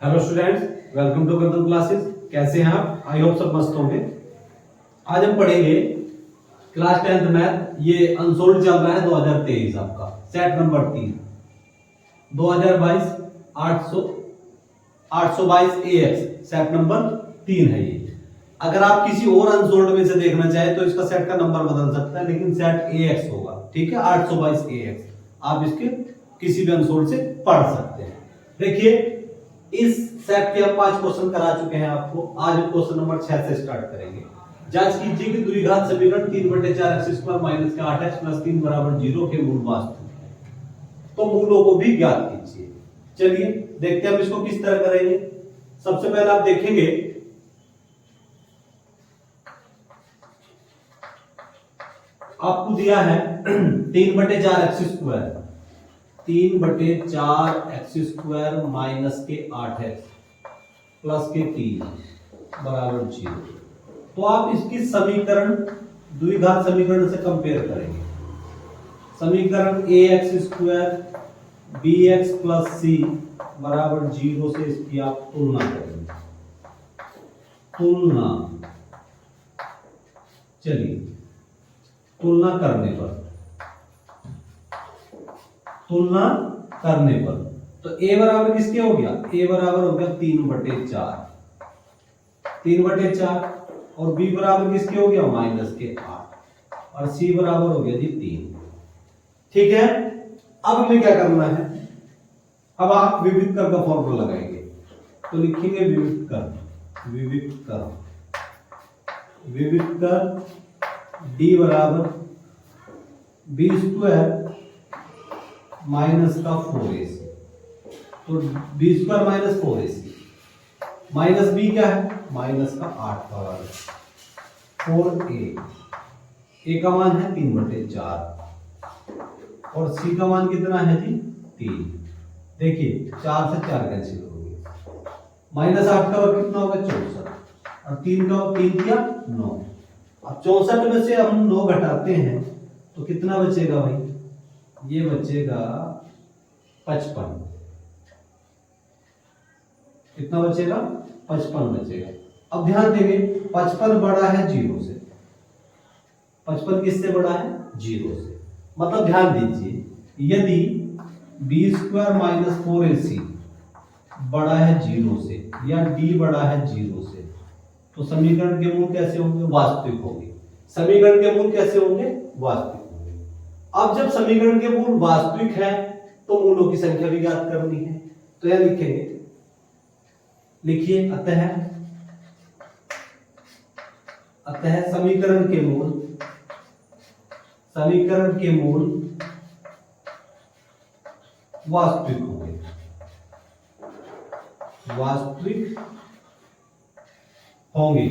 Hello students, welcome to Kandan classes. कैसे हैं आप? आई होप सब मस्त होंगे। आज हम पढ़ेंगे क्लास 10th मैथ। ये अनसोल्ड चल रहा है 2023 आपका set number 3 2022 822 AX set number 3 है ये। अगर आप किसी और अनसोल्ड में से देखना चाहे तो इसका सेट का नंबर बदल सकता है, लेकिन सेट AX होगा। ठीक है, 822 AX आप इसके किसी भी अनसोल्ड से पढ़ सकते हैं। देखिए, इस सेट के हम 5 क्वेश्चन करा चुके हैं आपको। आज क्वेश्चन नंबर 6 से स्टार्ट करेंगे। जांच कीजिए कि द्विघात समीकरण 3/4x² माइनस 8x प्लस 3 बराबर 0 के मूल वास्तविक है। तो मूलों को भी ज्ञात कीजिए। चलिए देखते हैं हम इसको किस तरह करेंगे। सबसे पहले आप देखेंगे आपको दिया है 3/4x² 3/4x² माइनस के 8x प्लस के 3 बराबर 0। तो आप इसकी समीकरण द्विघात समीकरण से कंपेयर करेंगे। समीकरण ax² bx प्लस c बराबर 0 से इसकी आप तुलना करेंगे। तुलना, चलिए तुलना करने पर तो a बराबर किसके हो गया? a बराबर हो गया 3/4 और b बराबर किसके हो गया? माइनस के 8 और c बराबर हो गया जी 3। ठीक है, अब हमें क्या करना है? अब आप विविध कर का फॉर्मूला लगाएंगे। तो लिखेंगे विविध कर d बराबर b² माइनस का 4ac। तो b² minus 4ac minus b क्या है? माइनस का 8 का वर्ग 4a का मान है 3/4 और c का मान कितना है जी? 3। देखिए 4 से 4 कैंसिल हो गए। माइनस 8 का वर्ग कितना होगा? 64 और 3 का 3 किया 9। अब 64 में से हम 9 घटाते हैं तो कितना बचेगा भाई? ये बचेगा 55। कितना बचेगा? 55 बचेगा। अब ध्यान देंगे 55 बड़ा है 0 से। 55 किससे बड़ा है? 0 से। मतलब ध्यान दीजिए, यदि b² माइनस 4ac बड़ा है 0 से या d बड़ा है 0 से तो समीकरण के मूल कैसे होंगे? वास्तविक होंगे। समीकरण के मूल कैसे होंगे? वास्तविक होंगे। अब जब समीकरण के मूल वास्तविक है तो मूलों की संख्या भी ज्ञात करनी है। तो यह लिखेंगे, लिखिए अतः समीकरण के मूल वास्तविक होंगे।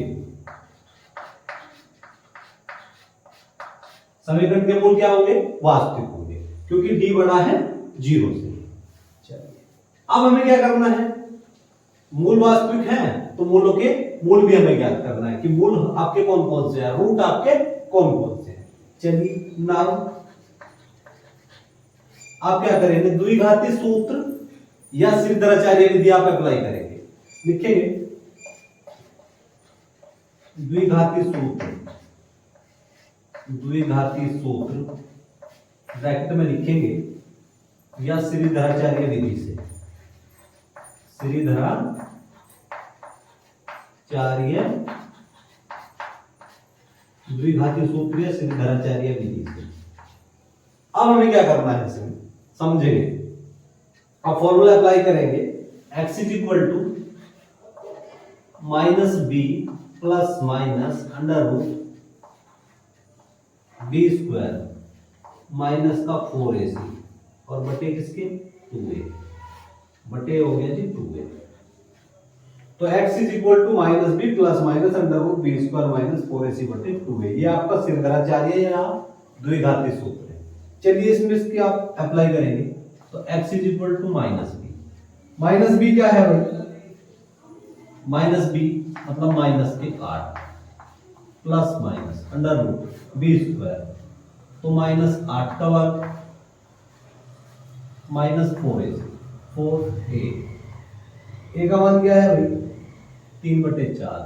समीकरण के मूल क्या होंगे? वास्तविक होंगे, क्योंकि d बड़ा है 0 से। चलिए अब हमें क्या करना है? मूल वास्तविक है तो मूलों के मूल भी हमें ज्ञात करना है कि मूल आपके कौन कौन से हैं, रूट आपके कौन कौन से हैं। चलिए नाउ आप क्या करेंगे? द्विघाती सूत्र या सिद्धाचार्य विधि आप अप्लाई करेंगे। लिखेंगे द्विघाती सूत्र ब्रैकेट में लिखेंगे या श्रीधराचार्य विधि से। द्विघाती सूत्र या श्रीधराचार्य विधि से। अब हमें क्या करना है? इसमें समझेंगे। अब फॉर्मूला अप्लाई करेंगे। x = -b plus minus √b² minus का 4ac और बटे किसके? 2a। बटे हो गया जी 2a। तो x = -b plus minus √b² minus 4ac बटे 2a। ये आपका श्रीधराचार्य या द्विघाती सूत्र है। चलिए इसमें इसकी आप अप्लाई करेंगे। तो x = -b क्या है भाई? -b मतलब माइनस के 8 प्लस माइनस √b²। तो -8 का वर्ग माइनस 4a ए का मान क्या है भाई 3/4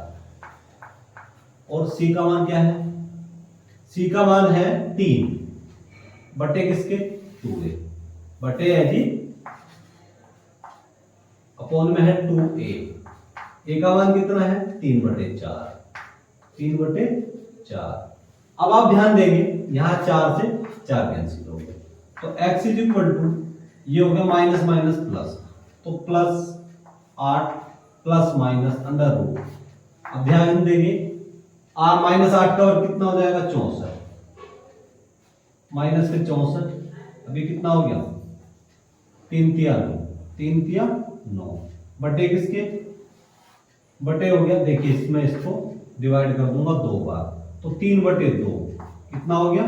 और सी का मान क्या है, सी का मान है 3 बटे किसके 2a बटे है जी अपॉन में है 2a, ए का मान कितना है 3/4 3/4। अब आप ध्यान देंगे यहां 4 से 4 कैंसिल हो गए, तो x इज इक्वल टू ये हो गया माइनस माइनस प्लस, तो +8 प्लस माइनस अंडर रूट। अब ध्यान देंगे -8 का वर्ग कितना हो जाएगा 64 माइनस के 64, अभी कितना हो गया 3 तिया 9 बटे किसके बटे हो गया, देखिए इसमें इसको डिवाइड कर दूंगा 2 बार, तो 3/2 कितना हो गया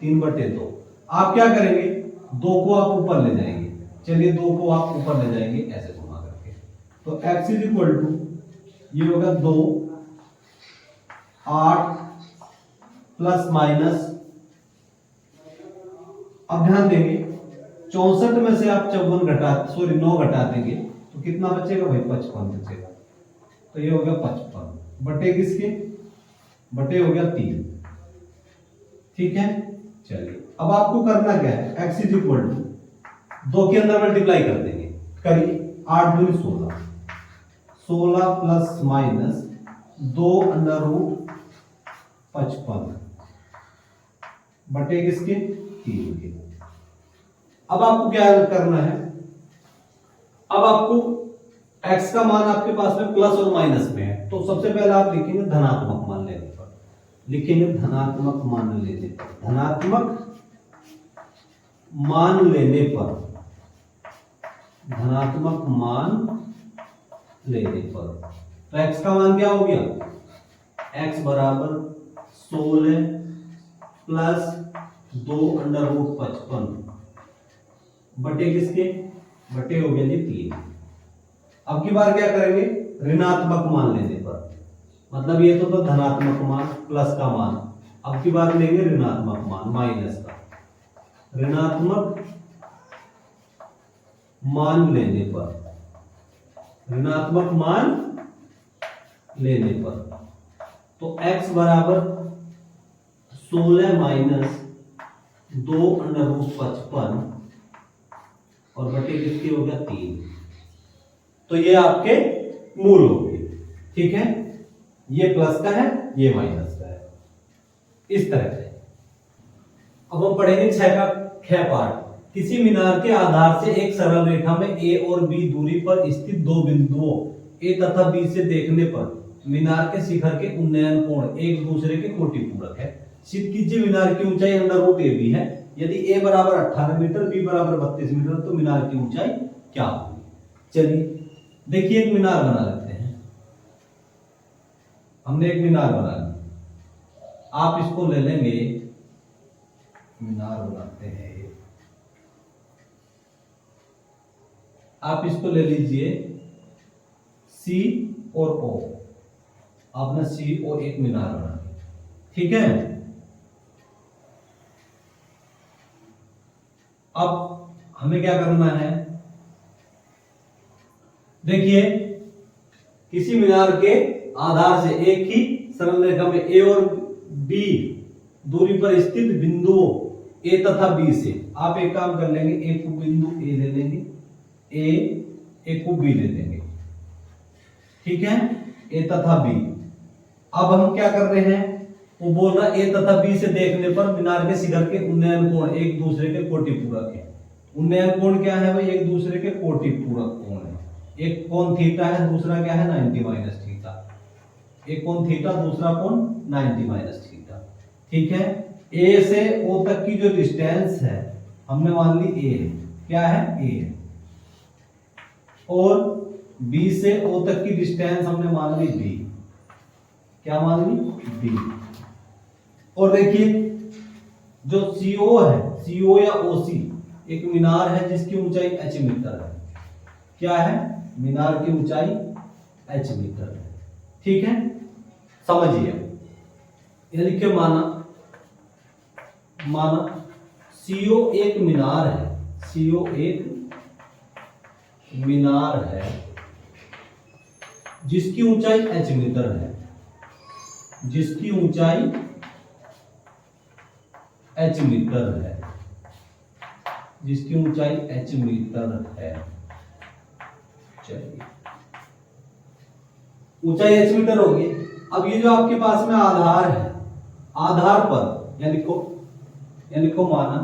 3/2। आप क्या करेंगे 2 को आप ऊपर ले जाएंगे, चलिए 2 को आप ऊपर ले जाएंगे ऐसे घुमा करके, तो x इज इक्वल टू ये होगा 2 8 प्लस माइनस। अब ध्यान देंगे 64 में से आप 9 घटा देंगे तो कितना बचेगा भाई 55 बचेगा, तो ये हो गया 55 बटे किसके बटे हो गया 3। ठीक है, चलिए अब आपको करना क्या है x इज इक्वल टू 2 के अंदर मल्टीप्लाई कर देंगे, करिए 8 दूनी 16 प्लस माइनस 2 अंडर रूट 55 बटे किसके 3 के। अब आपको क्या करना है, अब आपको x का मान आपके पास में प्लस और माइनस में है, तो सबसे पहले आप लिखेंगे धनात्मक मान लेने पर, लिखेंगे धनात्मक मान लेने पर, धनात्मक मान लेने पर, धनात्मक मान लेने पर, तो x का मान क्या हो गया x बराबर 16 प्लस 2 अंडर रूट 55 बटे किसके बटे हो गया जी 3। अब की बार क्या करेंगे ऋणात्मक मान लेने पर, मतलब ये तो धनात्मक मान प्लस का मान, अब की बार लेंगे ऋणात्मक मान माइनस का, ऋणात्मक मान लेने पर, ऋणात्मक मान लेने पर, तो x बराबर 16 माइनस 2 अंडर रूट 55 और बटे किसके हो गया 3, तो ये आपके मूल हो गए। ठीक है, ये प्लस का है ये माइनस का है, इस तरह से। अब हम पढ़ेंगे 6 का ख पार्ट। किसी मीनार के आधार से एक सरल रेखा में a और b दूरी पर स्थित दो बिंदुओं a तथा b से देखने पर मीनार के शिखर के उन्नयन कोण एक दूसरे के कोटि पूरक है। सिद्ध कीजिए मीनार की ऊंचाई अंडर रूट ए बी है, यदि a बराबर 18 मीटर b बराबर 32 मीटर तो मीनार की ऊंचाई क्या होगी। चलिए देखिए एक मीनार बना लेते हैं, हमने एक मीनार बना लिया, आप इसको ले लेंगे, मीनार बनाते हैं, आप इसको ले लीजिए C और O, आपने C और एक मीनार बना लिया। ठीक है, अब हमें क्या करना है, देखिए किसी मीनार के आधार से एक ही सरल रेखा में a और b दूरी पर स्थित बिंदुओं a तथा b से, आप एक काम कर लेंगे, एक को बिंदु a ले लेंगे, एक को b ले लेंगे। ठीक है, a तथा b। अब हम क्या कर रहे हैं, वो बोल रहा a तथा b से देखने पर मीनार के शिखर के उन्नयन कोण एक दूसरे के कोटि पूरक है। उन्नयन कोण क्या है भाई, एक दूसरे के कोटि पूरक कोण है। एक कोण थीटा है, दूसरा क्या है 90 माइनस थीटा, एक कोण थीटा दूसरा कोण 90 माइनस थीटा। ठीक है, ए से ओ तक की जो डिस्टेंस है हमने मान ली ए है, क्या है ए है, और बी से ओ तक की डिस्टेंस हमने मान ली बी, क्या मान ली बी। और देखिए जो सीओ है, सीओ या ओसी एक मीनार है जिसकी ऊंचाई h मीटर है, क्या है मीनार की ऊंचाई h मीटर है। ठीक है, समझिए, ये लिखिए माना सीओ एक मीनार है, सीओ एक मीनार है जिसकी ऊंचाई h मीटर है, जिसकी ऊंचाई h मीटर है, जिसकी ऊंचाई h मीटर है। चलिए ऊंचाई h मीटर होगी। अब ये जो आपके पास में आधार है, आधार पर या लिखो माना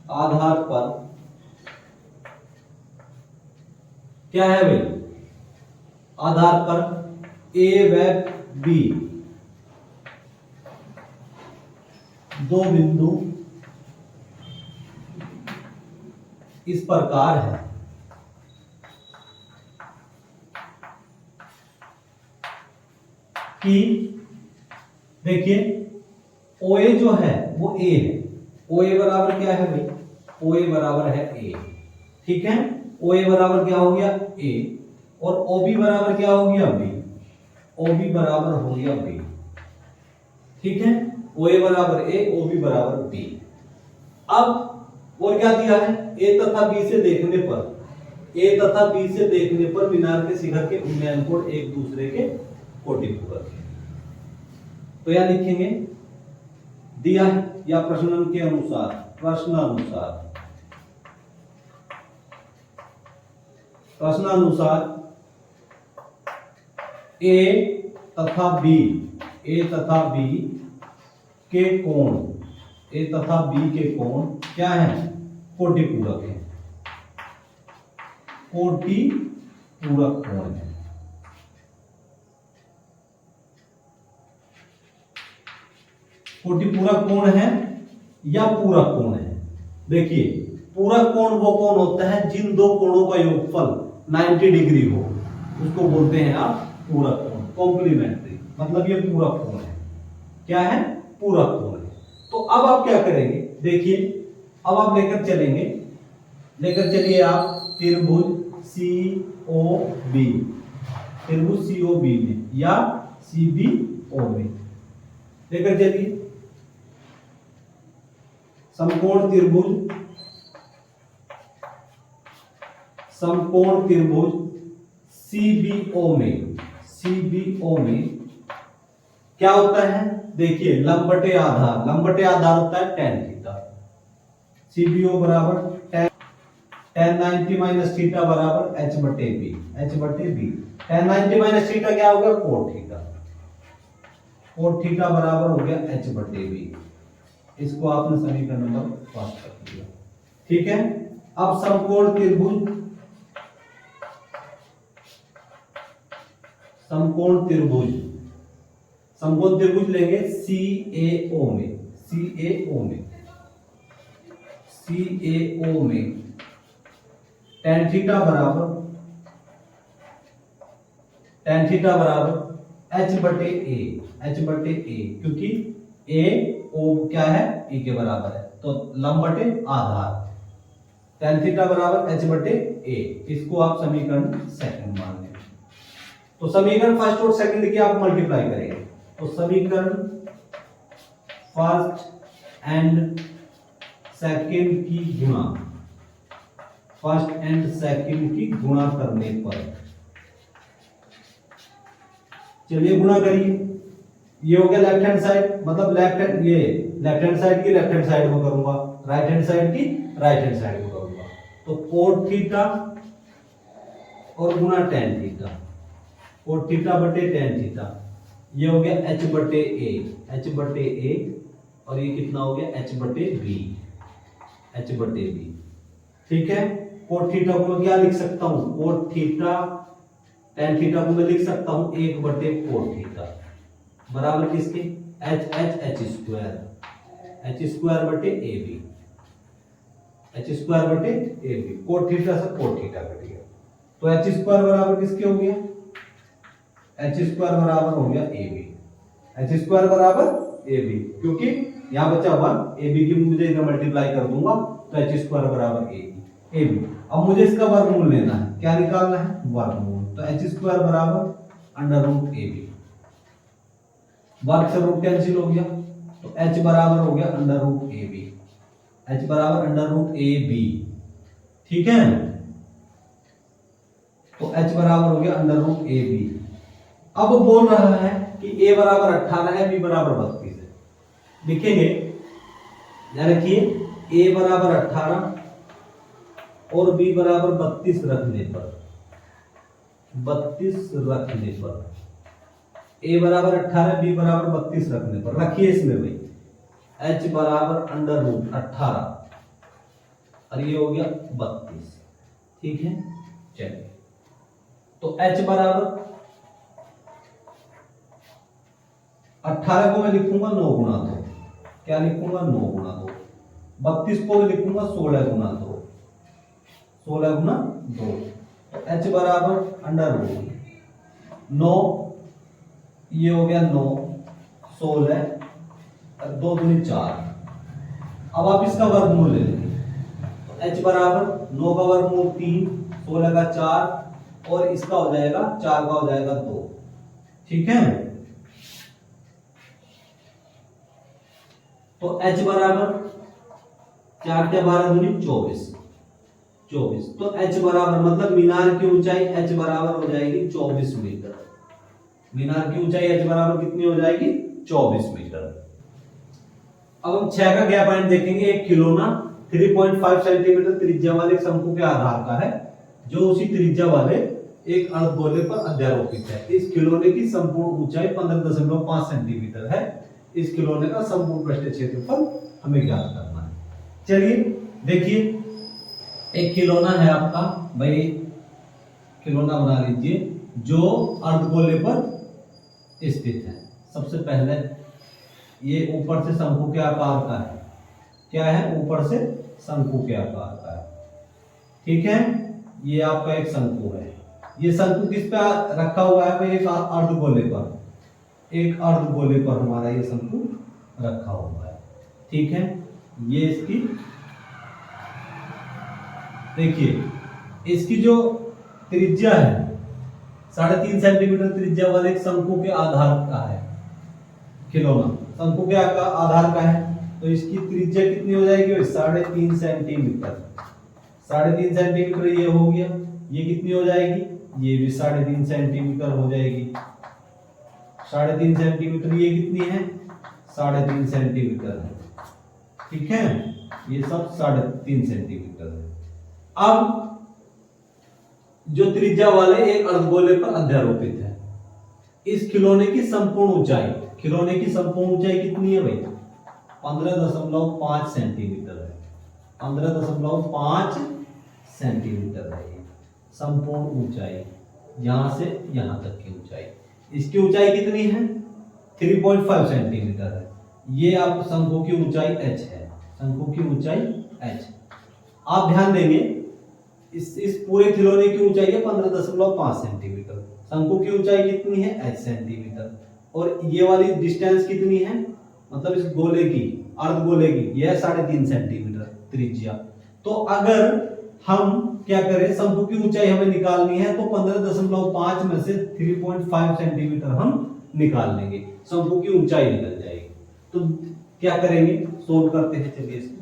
आधार पर क्या है भाई, आधार पर A व B दो बिंदु इस प्रकार है कि देखिए OA जो है वो A है। OA बराबर क्या है भाई, OA बराबर है A, ठीक है। OA बराबर क्या हो गया A, और OB बराबर क्या हो गया B, OB बराबर हो गया B, ठीक है। OA बराबर A, OB बराबर B। अब और क्या दिया है, A तथा B से देखने पर मीनार के शिखर के उन्नयन कोण एक दूसरे के कोटि पूरक है। तो यहां लिखेंगे दिया है या प्रश्नानुसार A तथा B के कोण क्या है, कोटि पूरक है, कोटि पूरक कोण है। कोटि पूरक कोण है या पूरक कोण है। देखिए पूरक कोण वो कोण होता है जिन दो कोणों का योगफल 90 डिग्री हो, उसको बोलते हैं आप पूरक कोण, कॉम्प्लीमेंट्री, मतलब ये पूरक कोण है। क्या है, पूरक कोण है। तो अब आप क्या करेंगे, देखिए अब आप लेकर चलिए आप त्रिभुज COB में या CBO में लेकर चलिए। समकोण त्रिभुज CBO में क्या होता है, देखिए लंब बटे आधार होता है tan थीटा। CBO बराबर tan 90 माइनस थीटा बराबर h बटे बी। tan 90 माइनस थीटा क्या हो गया, cot थीटा बराबर हो गया h बटे बी। इसको आपने समीकरण नंबर 5 कर दिया, ठीक है। अब समकोण त्रिभुज लेंगे CAO में tan थीटा बराबर h बटे a, क्योंकि a o क्या है, e के बराबर है, तो लंब बटे आधार tan थीटा बराबर h बटे a। इसको आप समीकरण सेकंड मान लें। तो समीकरण फर्स्ट और सेकंड की आप मल्टीप्लाई करेंगे, तो समीकरण फर्स्ट एंड सेकंड की गुणा करने पर, चलिए गुणा करिए। ये हो गया लेफ्ट हैंड साइड, मतलब लेफ्ट हैंड साइड की लेफ्ट हैंड साइड में करूंगा, राइट हैंड साइड की राइट हैंड साइड में करूंगा। तो cot थीटा और गुणा tan थीटा, cot थीटा बटे tan थीटा, ये हो गया h बटे a, और ये कितना हो गया h बटे b, ठीक है। cot थीटा को मैं क्या लिख सकता हूं, cot थीटा tan थीटा को मैं लिख सकता हूं 1 बटे cot थीटा बराबर किसके, h स्क्वायर बटे ab, cot थीटा से cot थीटा कट गया, तो h स्क्वायर बराबर किसके हो गया, h स्क्वायर बराबर हो गया ab, क्योंकि यहां बचा 1, ab की मुझे इधर मल्टीप्लाई कर दूंगा तो h स्क्वायर बराबर ab। अब मुझे इसका वर्गमूल लेना है, क्या निकालना है, वर्गमूल। तो h स्क्वायर बराबर अंडर रूट ab, वर्ग से रूट कैंसिल हो गया, तो h बराबर हो गया अंडर रूट ab, ठीक है, तो h बराबर हो गया अंडर रूट ए बी। अब वो बोल रहा है कि a बराबर 18 है, b बराबर 32 है। लिखेंगे, ध्यान रखिए, a बराबर 18 और b बराबर 32 रखने पर, 32 रखने पर, a बराबर 18 b बराबर 32 रखने पर, रखिए इसमें भाई h बराबर अंडर रूट 18 और ये हो गया 32। ठीक है, चलिए, तो h बराबर 18 को मैं लिखूंगा 9 गुना 2, क्या लिखूंगा 9 गुना 2। 32 को मैं लिखूंगा 16 गुना 2, 16 गुना 2। तो h बराबर अंडर रूट 9, ये हो गया 9, 16 और 2 दूनी 4। अब आप इसका वर्गमूल ले लेंगे, तो h बराबर 9 का वर्गमूल 3, 16 का 4 और इसका हो जाएगा 4 का हो जाएगा 2। ठीक है, तो h बराबर 4 के 12 दूनी 24, 24। तो h बराबर मतलब मीनार की ऊंचाई h बराबर हो जाएगी 24 मीटर। मीनार की ऊंचाई h बराबर कितनी हो जाएगी 24 मीटर। अब हम 6 का गैप पॉइंट देखेंगे। एक खिलौना 3.5 सेंटीमीटर त्रिज्या वाले एक शंकु के आधार का है, जो उसी त्रिज्या वाले एक अर्धगोले पर अध्यारोपित है। इस खिलौने की संपूर्ण ऊंचाई 15.5 सेंटीमीटर है। इस खिलौने का संपूर्ण पृष्ठीय क्षेत्रफल हमें ज्ञात करना है। चलिए देखिए, एक खिलौना है आपका भाई, खिलौना बना लीजिए जो अर्धगोले पर स्थित है। सबसे पहले ये ऊपर से शंकु के आकार का है। क्या है? ऊपर से शंकु के आकार का है। ठीक है, ये आपका एक शंकु है। ये शंकु किस पे रखा हुआ है भाई? एक अर्धगोले पर, एक अर्धगोले पर हमारा ये शंकु रखा हुआ है। ठीक है, ये इसकी देखिए, इसकी जो त्रिज्या है 3.5 सेंटीमीटर त्रिज्या वाले एक शंकु के आधार का है खिलौना। शंकु के आधार का है, तो इसकी त्रिज्या कितनी हो जाएगी? 3.5 सेंटीमीटर। 3.5 सेंटीमीटर ये हो गया। ये कितनी हो जाएगी? ये भी 3.5 सेंटीमीटर हो जाएगी। 3.5 सेंटीमीटर, ये कितनी है? 3.5 सेंटीमीटर है। ठीक है, ये सब 3.5 सेंटीमीटर है। अब जो त्रिज्या वाले एक अर्धगोले पर अध्यारोपित है, इस खिलौने की संपूर्ण ऊंचाई, खिलौने की संपूर्ण ऊंचाई कितनी है भाई? 15.5 सेंटीमीटर है। 15.5 सेंटीमीटर है ये संपूर्ण ऊंचाई, यहां से यहां तक की ऊंचाई। इसकी ऊंचाई कितनी है? 3.5 सेंटीमीटर है। ये आप शंकु की ऊंचाई h है। शंकु की ऊंचाई h। आप ध्यान देंगे, इस पूरे खिलौने की ऊंचाई है 15.5 सेंटीमीटर। शंकु की ऊंचाई कितनी है? h centimetre. और ये वाली डिस्टेंस कितनी है? मतलब इस गोले की, अर्धगोले की, यह 3.5 सेंटीमीटर त्रिज्या। तो अगर हम क्या करें, शंकु की ऊंचाई हमें निकालनी है, तो 15.5 में से 3.5 सेंटीमीटर हम निकाल लेंगे, शंकु की ऊंचाई निकल जाएगी। तो क्या करेंगे, सोल्व करते हैं। चलिए इसको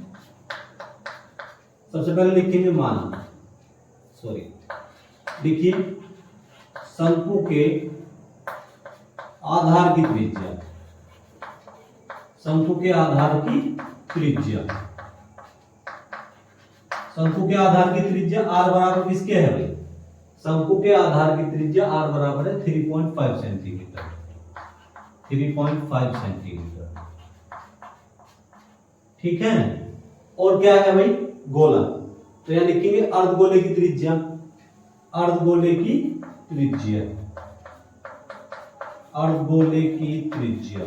सबसे पहले लिखेंगे मान, लिखिए शंकु के आधार की त्रिज्या, शंकु के आधार की त्रिज्या, शंकु के आधार की त्रिज्या r बराबर किसके है भाई? शंकु के आधार की त्रिज्या r बराबर है 3.5 सेंटीमीटर। 3.5 सेंटीमीटर। ठीक है, और क्या है भाई? गोला। तो यहां लिखेंगे अर्धगोले की त्रिज्या, अर्धगोले की त्रिज्या, अर्धगोले की त्रिज्या,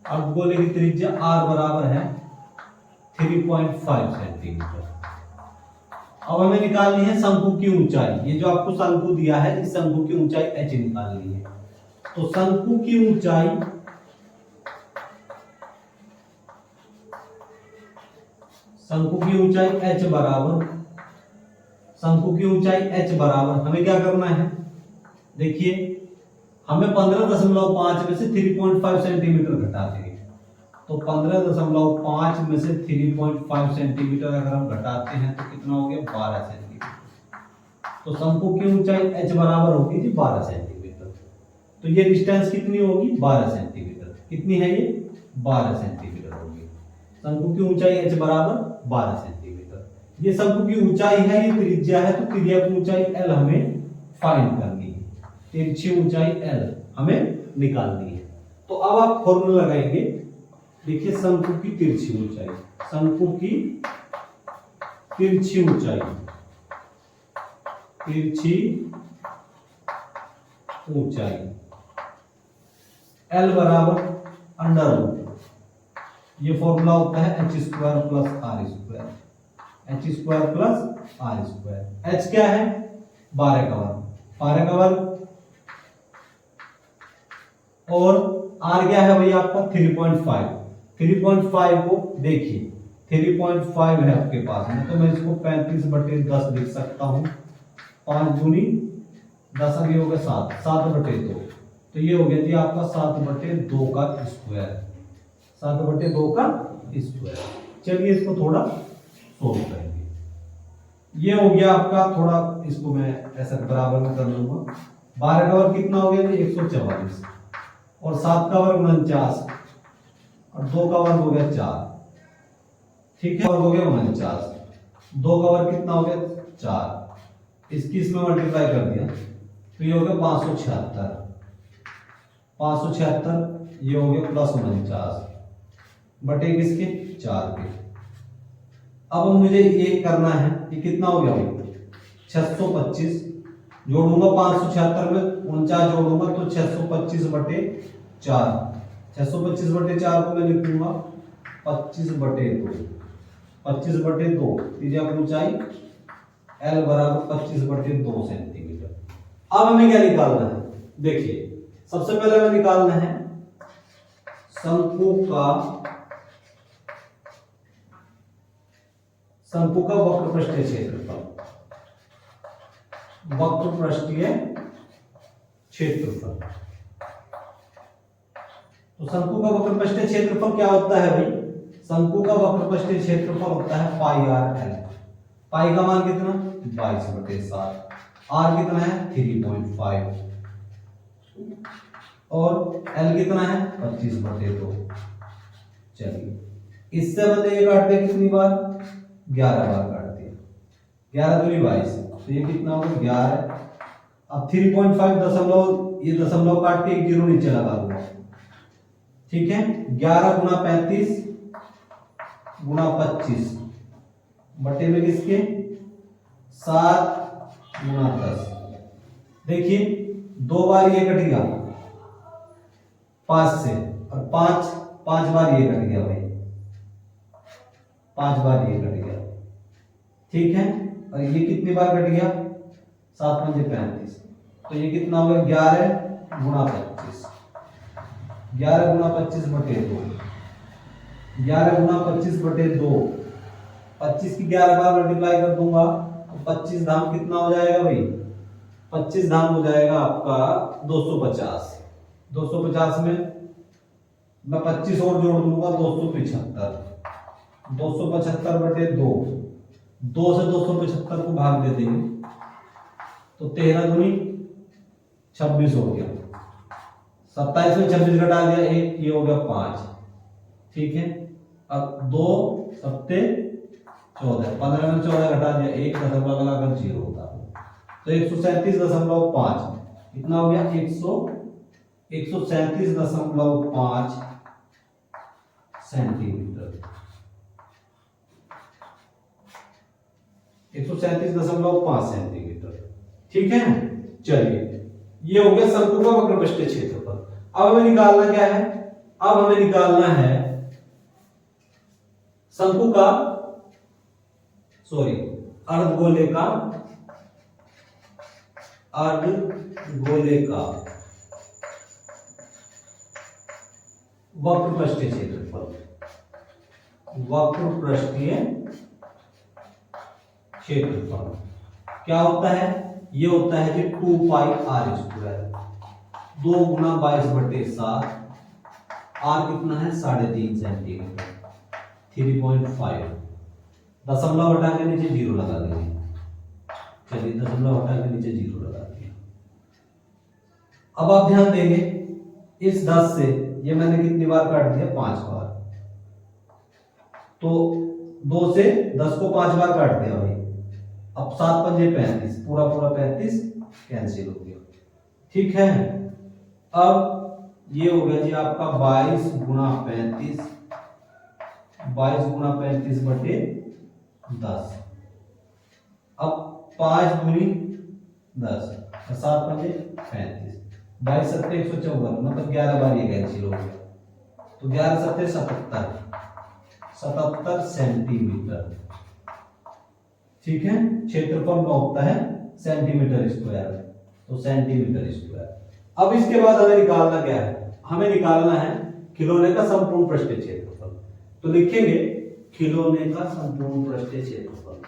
अर्धगोले की त्रिज्या r बराबर है 3.5 सेंटीमीटर। अब हमें निकालनी है शंकु की ऊंचाई। ये जो आपको शंकु दिया है, इस शंकु की ऊंचाई h निकालनी है। तो शंकु की ऊंचाई, शंकु की ऊंचाई h बराबर, शंकु की ऊंचाई h बराबर हमें क्या करना है? देखिए, हमें 15.5 में से 3.5 सेंटीमीटर घटा देंगे, तो 15.5 में से 3.5 सेंटीमीटर अगर हम घटाते हैं तो कितना हो गया 12 सेंटीमीटर। तो शंकु की ऊंचाई h बराबर होगी जी 12 सेंटीमीटर। तो ये डिस्टेंस कितनी होगी 12 सेंटीमीटर। कितनी है ये 12 सेंटीमीटर होगी। शंकु की ऊंचाई h बराबर 12 सेंटीमीटर। ये शंकु की ऊंचाई है, ये त्रिज्या है, तो त्रिज्या की ऊंचाई l हमें फाइंड करनी है। तिरछी ऊंचाई l हमें निकालनी है। तो अब आप फॉर्मूला लगाएंगे। देखिए शंकु की तिरछी ऊंचाई, शंकु की तिरछी ऊंचाई, तिरछी ऊंचाई L बराबर अंडर रूट, ये फॉर्मूला होता है h square plus r square, h square plus r square. h क्या है 12 का वर्ग, 12 का वर्ग, और r क्या है भाई आपका 3.5। 3.5 को देखिए 3.5 है आपके पास में, तो मैं इसको 35/10 लिख सकता हूं। 5 दूनी 10, अभी हो गया 7, 7/2। तो ये हो गया जी आपका 7/2 का स्क्वायर, 7/2 का स्क्वायर। चलिए इसको थोड़ा सोल्व करेंगे। ये हो गया आपका, थोड़ा इसको मैं ऐसा बराबर में कर लूंगा। 12 का वर्ग कितना हो गया जी 144, और 7 का वर्ग 49, और 2 का वर्ग हो गया 4। ठीक है, वर्ग हो गया 49, 2 का वर्ग कितना हो गया 4, इसकी इसमें मल्टीप्लाई कर दिया तो ये हो गया 576, 576 ये हो गया प्लस 49 बटे किसके 4 के। अब मुझे ये करना है, ये कितना हो गया भाई 625, जोड़ूंगा 576 में 49 जोड़ूंगा तो 625/4, 625/4 को मैं लिखूंगा 25/2, 25/2, त्रिज्या की ऊंचाई L बराबर 25/2 सेंटीमीटर। अब हमें क्या निकालना है, देखिए सबसे पहले हमें निकालना है शंकु का वक्र पृष्ठीय क्षेत्रफल, वक्र पृष्ठीय क्षेत्रफल। तो शंकु का वक्र पृष्ठीय क्षेत्रफल क्या होता है भाई, शंकु का वक्र पृष्ठीय क्षेत्रफल होता है पाई आर एल। पाई का मान कितना 22/7, आर कितना है 3.5, और एल कितना है 25/2। चलिए इससे बंदे ये काटते हैं कितनी बार 11 बार काटते हैं, 11 दूनी 22, तो ये कितना होगा 11। अब 3.5 दशमलव, ये दशमलव काट के एक जीरो नीचे लगा दूंगा। ठीक है, 11 गुना 35 गुना 25 बटे में किसके 7 गुना 10। देखिए 2 बार ये कट गया 5 से, और 5 बार ये कट गया भाई, 5 बार ये कट गया। ठीक है, और ये कितनी बार कट गया 7 पंजे 35, तो ये कितना हो गया 11 गुना 25, 11 गुना 25/2, 11 गुना 25/2, 25 की 11 बार मल्टीप्लाई कर दूंगा तो 25 धाम कितना हो जाएगा भाई, 25 धाम हो जाएगा आपका 250। 250 में मैं 25 और जोड़ दूंगा 275, 275/2, 2 से 275 को भाग दे देंगे तो 13 दूनी 26 हो गया। 27 में 26 घटा दिया 1, ये हो गया 5। ठीक है, अब 2 सत्ते 14, 15 में 14 घटा दिया 1, दशमलव लगाकर 0 होता है, तो 137.5 कितना हो गया 137.5 सेंटीमीटर, 137.5 सेंटीमीटर। ठीक है, चलिए ये हो गया शंकु का वक्र पृष्ठीय क्षेत्रफल। अब हमें निकालना क्या है, अब हमें निकालना है शंकु का अर्धगोले का वक्र पृष्ठीय क्षेत्रफल, वक्र पृष्ठीय क्षेत्रफल क्या होता है, ये होता है जी 2 पाई आर स्क्वायर, 2 गुना 22/7 आर कितना है 3.5 सेंटीमीटर, 3.5। दशमलव हटा के नीचे जीरो लगा देंगे। चलिए दशमलव हटा के नीचे जीरो लगा दिया। अब आप ध्यान देंगे इस 10 से ये मैंने कितनी बार काट दिया 5 बार, तो 2 से 10 को 5 बार काट दिया भाई। अब 7 पंजे 35, पूरा पूरा 35 कैंसिल हो गया। ठीक है, अब ये हो गया जी आपका 22 गुणा 35, 22 गुणा 35 बटे 10। अब 5 गुनी 10, 7 पंजे 35, 22 सत्ते 154, मतलब 11 बार ये कैंसिल हो गया। तो 11 सत्ते 77 सेंटीमीटर। ठीक है, क्षेत्रफल में होता है सेंटीमीटर स्क्वायर, तो सेंटीमीटर स्क्वायर। अब इसके बाद हमें निकालना क्या है? हमें निकालना है खिलौने का संपूर्ण पृष्ठीय क्षेत्रफल। तो लिखेंगे खिलौने का संपूर्ण पृष्ठीय क्षेत्रफल,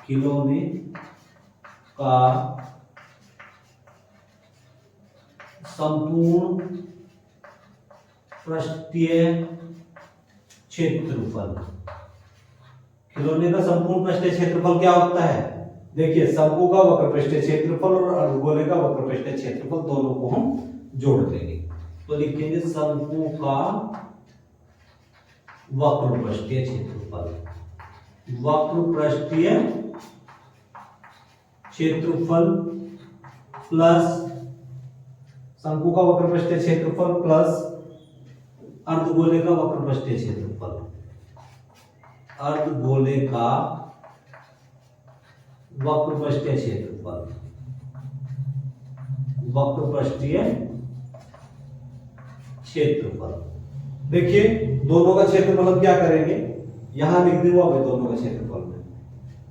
खिलौने का संपूर्ण पृष्ठीय क्षेत्रफल। खिलौने का संपूर्ण पृष्ठीय क्षेत्रफल क्या होता है? देखिए, शंकु का वक्र पृष्ठीय क्षेत्रफल और अर्धगोले का वक्र पृष्ठीय क्षेत्रफल दोनों को हम जोड़ देंगे। तो लिखेंगे शंकु का वक्र पृष्ठीय क्षेत्रफल, वक्र पृष्ठीय क्षेत्रफल प्लस शंकु का वक्र पृष्ठीय क्षेत्रफल प्लस अर्धगोले का वक्र पृष्ठीय क्षेत्रफल, अर्धगोले का वक्र पृष्ठीय क्षेत्रफल, वक्र पृष्ठीय क्षेत्रफल। देखिए दोनों का क्षेत्रफल हम क्या करेंगे, यहां लिख दूंगा भाई दोनों का क्षेत्रफल में।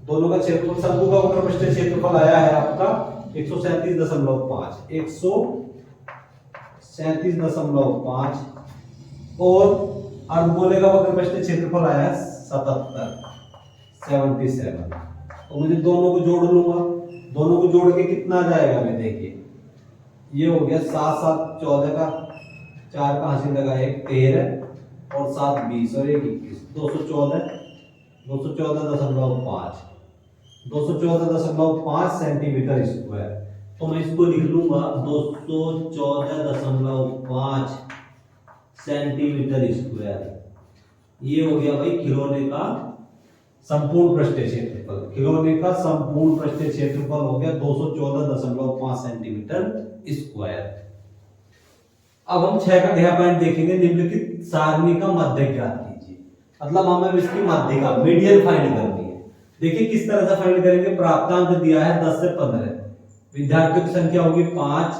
दोनों का क्षेत्रफल, शंकु का वक्र पृष्ठीय क्षेत्रफल आया है आपका 137.5, 137.5 और अर्धगोले का वक्र पृष्ठीय क्षेत्रफल आया है 77। तो मुझे दोनों को जोड़ लूंगा, दोनों को जोड़ के कितना आ जाएगा मैं देखिए, ये हो गया 7 7 14 का 4 का हासिल लगा 1 13 और 7 20 और 1 21, 214.5 सेंटीमीटर स्क्वायर। तो मैं इसको लिख लूंगा 214.5 सेंटीमीटर स्क्वायर। ये हो गया भाई खिलौने का संपूर्ण पृष्ठीय क्षेत्रफल। खिलौने का संपूर्ण पृष्ठीय क्षेत्रफल हो गया 214.5 सेंटीमीटर स्क्वायर। अब हम 6 का अगला पॉइंट देखेंगे, निम्नलिखित सारणी का माध्य ज्ञात कीजिए। मतलब हमें इसकी माध्य का मीडियन फाइंड करनी है। देखिए किस तरह से फाइंड करेंगे, प्राप्तांक दिया है 10 से 15, विद्यार्थियों की संख्या होगी 5,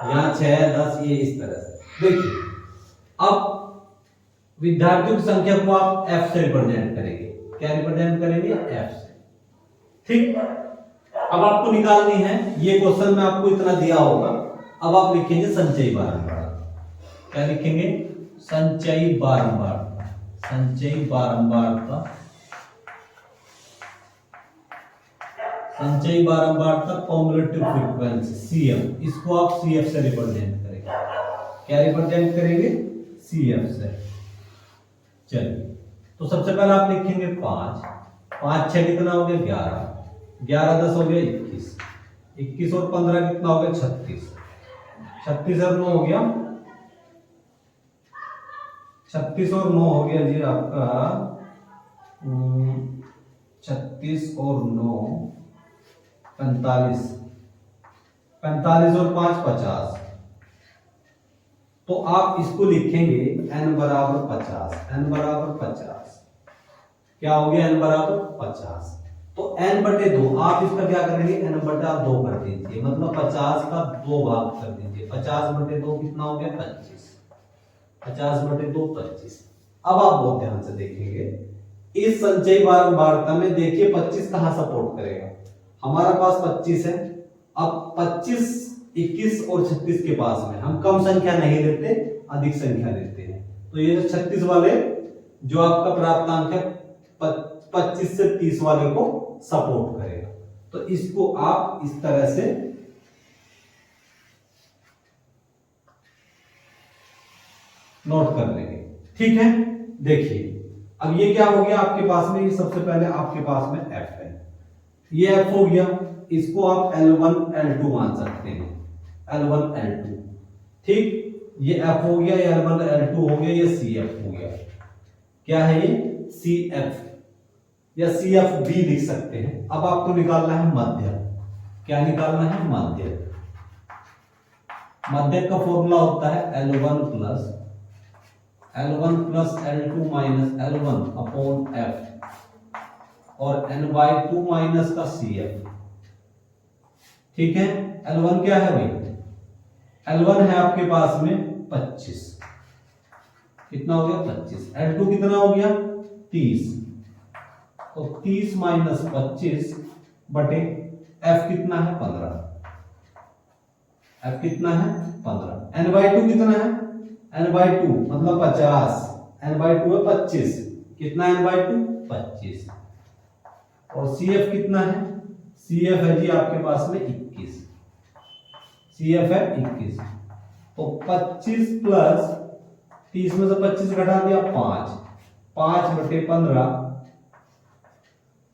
यहाँ 6 10, ये इस तरह से। देखिए अब विद्यार्थियों की संख्या को आप f से रिप्रेजेंट करेंगे। क्या रिप्रेजेंट करेंगे? f से। ठीक, अब आपको निकालनी है, ये क्वेश्चन में आपको इतना दिया होगा। अब आप लिखेंगे संचयी बारंबार। क्या लिखेंगे? संचयी बारंबार, संचयी बारंबारता, संचयी बारंबारता कॉम्युलेटिव फ्रीक्वेंसी CF, इसको आप CF से रिप्रेजेंट करेंगे। क्या रिप्रेजेंट करेंगे? CF से। चलिए तो सबसे पहले आप लिखेंगे 5 5 6 कितना हो गया 11, 11 10 हो गया 21, 21 और 15 कितना हो गया 36, 36 और 9 हो गया 36 और 9 हो गया जी आपका 36 और 9 45, 45 और 5 50। तो आप इसको लिखेंगे n बराबर 50, n बराबर 50। क्या हो गया? n बराबर 50। तो n बटे 2, आप इसका क्या करेंगे? n बटा 2 कर दीजिए, मतलब 50 का 2 भाग कर दीजिए। 50 बटे 2 कितना हो गया? 25। 50 बटे 2 25। अब आप बहुत ध्यान से देखेंगे, इस संचयी बारंबारता में देखिए 25 कहां सपोर्ट करेगा। हमारा पास 25 है, अब 25 21 और 36 के पास में हम कम संख्या नहीं लेते, अधिक संख्या लेते हैं। तो ये जो 36 वाले जो आपका प्राप्तांक है 25 से 30 वाले को सपोर्ट करेगा। तो इसको आप इस तरह से नोट कर लेंगे। ठीक है, देखिए अब ये क्या हो गया आपके पास में, ये सबसे पहले आपके पास में f है, ये f हो गया, इसको आप L1 L2 मान सकते हैं, L1 L2। ठीक, ये f हो गया, ये L1 L2 हो गया, ये CF हो गया। क्या है ये? CF या CFB लिख सकते हैं। अब आपको निकालना है मध्य। क्या निकालना है? मध्य। मध्य का फॉर्मूला होता है L1 plus L2 minus L1 upon F और N/2 माइनस का CF। ठीक है, L1 क्या है भाई? L1 है आपके पास में 25। कितना हो गया? 25। L2 कितना हो गया? 30। तो 30 माइनस 25 बटे F कितना है? 15। F कितना है? 15। N/2 कितना है? N/2 मतलब 50। N/2 है 25। कितना N/2? 25। और CF कितना है? CF है जी आपके पास में 21। CF है 21। तो 25 प्लस 30 में से 25 घटा दिया 5। 5 बटे 15,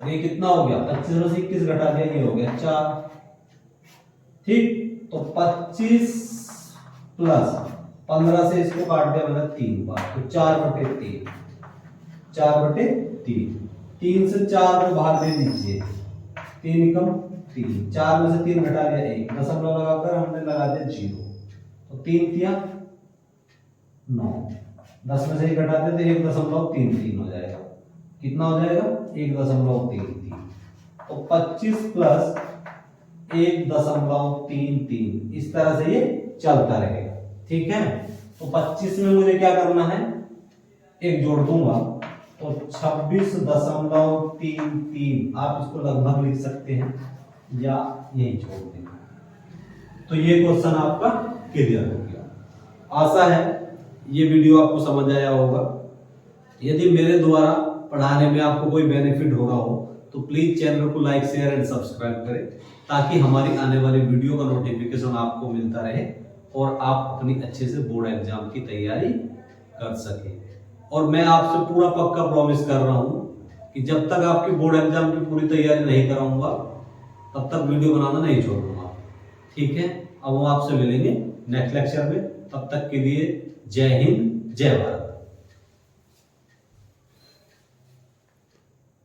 ये कितना हो गया? 25 में से 21 घटा दिया, ये हो गया 4। ठीक, तो 25 प्लस 15 से इसको काट दिया मैंने 3 बार, तो 4/3। 4/3। 3 से 4 को भाग दे दीजिए, 3 एकम 3। 4 में से 3 घटा दिया 1, दशमलव लगाकर हमने लगा दिया 0। तो 3 तिया 9, 10 में से 1 घटा दे तो 1.33 हो जाएगा। कितना हो जाएगा? 1.33। तो 25 प्लस 1.33, इस तरह से ये चलता रहेगा। ठीक है, तो 25 में मुझे क्या करना है? एक जोड़ दूंगा तो 26.33। आप इसको लगभग लिख सकते हैं या यही छोड़ देंगे। तो ये क्वेश्चन आपका क्लियर हो गया। आशा है ये वीडियो आपको समझ आया होगा। यदि मेरे द्वारा पढ़ाने में आपको कोई बेनिफिट हो रहा हो तो प्लीज चैनल को लाइक, शेयर एंड सब्सक्राइब करें, ताकि हमारी आने वाली वीडियो का नोटिफिकेशन आपको मिलता रहे और आप अपनी अच्छे से बोर्ड एग्जाम की तैयारी कर सकें। और मैं आपसे पूरा पक्का प्रॉमिस कर रहा हूं कि जब तक आपकी बोर्ड एग्जाम की पूरी तैयारी नहीं कराऊंगा तब तक वीडियो बनाना नहीं छोड़ूंगा। ठीक है, अब हम आपसे मिलेंगे नेक्स्ट लेक्चर में। तब तक के लिए जय हिंद, जय भारत।